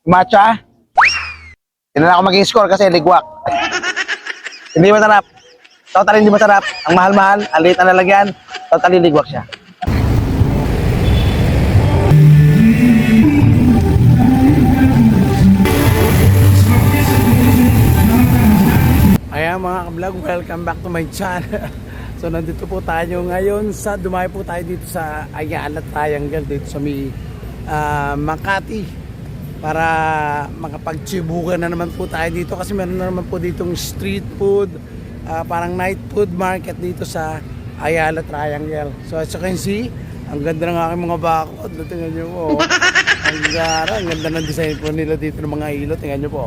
matcha. Hindi na ako maging score kasi ligwak. Hindi masarap. Totally hindi masarap. Ang mahal-mahal, ang liit na lalagyan, totally ligwak siya. Ayan mga ka-vlog, welcome back to my channel. So nandito po tayo ngayon dumayo po tayo dito sa Ayala Triangle dito sa Makati para makapagtsibukan na naman po tayo dito kasi meron na naman po ditong street food, parang night food market dito sa Ayala Triangle. So as you can see, ang ganda ng aking mga bakod. Tingnan nyo po. Ang ganda ng design po nila dito ng mga ilot. Tingnan nyo po.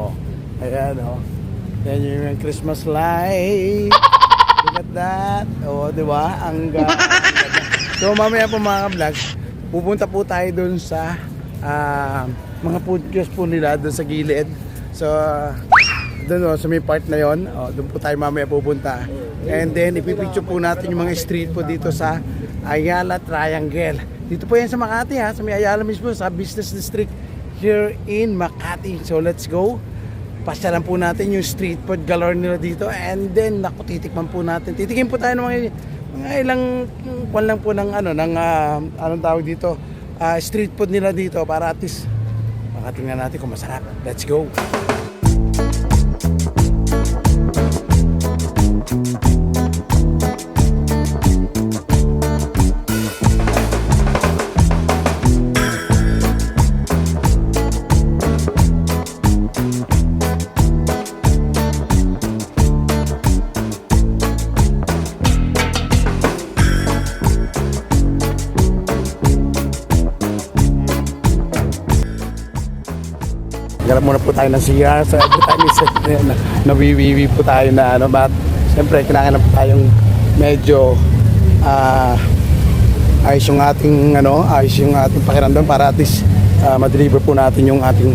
Ayan o. Yan yung Christmas light. Look at that. O, diba? Ang ganda. So, mamaya po mga vlog, pupunta po tayo dun sa mga food kiosk po nila dun sa gilid. So, dun sa may part na yon, dun po tayo mamaya pupunta. And then, ipipicture po natin yung mga street po dito sa Ayala Triangle. Dito po yan sa Makati ha, sa may Ayala mismo, sa business district here in Makati. So, let's go. Pasyalan po natin yung street food galore nila dito, and then naku, titikman po natin. Titikin po tayo ng mga ilang kwan lang po ng anong tawag dito, street food nila dito para at least makatingnan natin kung masarap. Let's go. Garap muna po tayo ng CR. So every time nawiwiwi po tayo na but siyempre kailangan na po tayong medyo ayos yung ating pakiramdam para at least ma-deliver po natin yung ating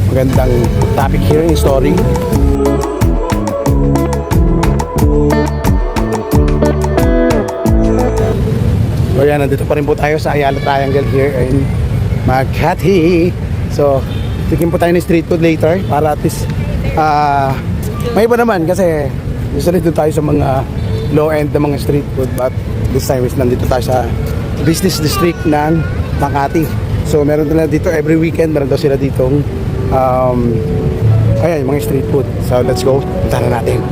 magandang topic here in story. So yan, nandito pa rin po tayo sa Ayala Triangle here in Makati. So tikim po tayo ng street food later para at least may iba naman kasi usually doon tayo sa mga low end na mga street food, but this time is nandito tayo sa business district ng Makati. So meron nila dito every weekend, meron daw sila ditong ayan, mga street food. So let's go, punta na natin.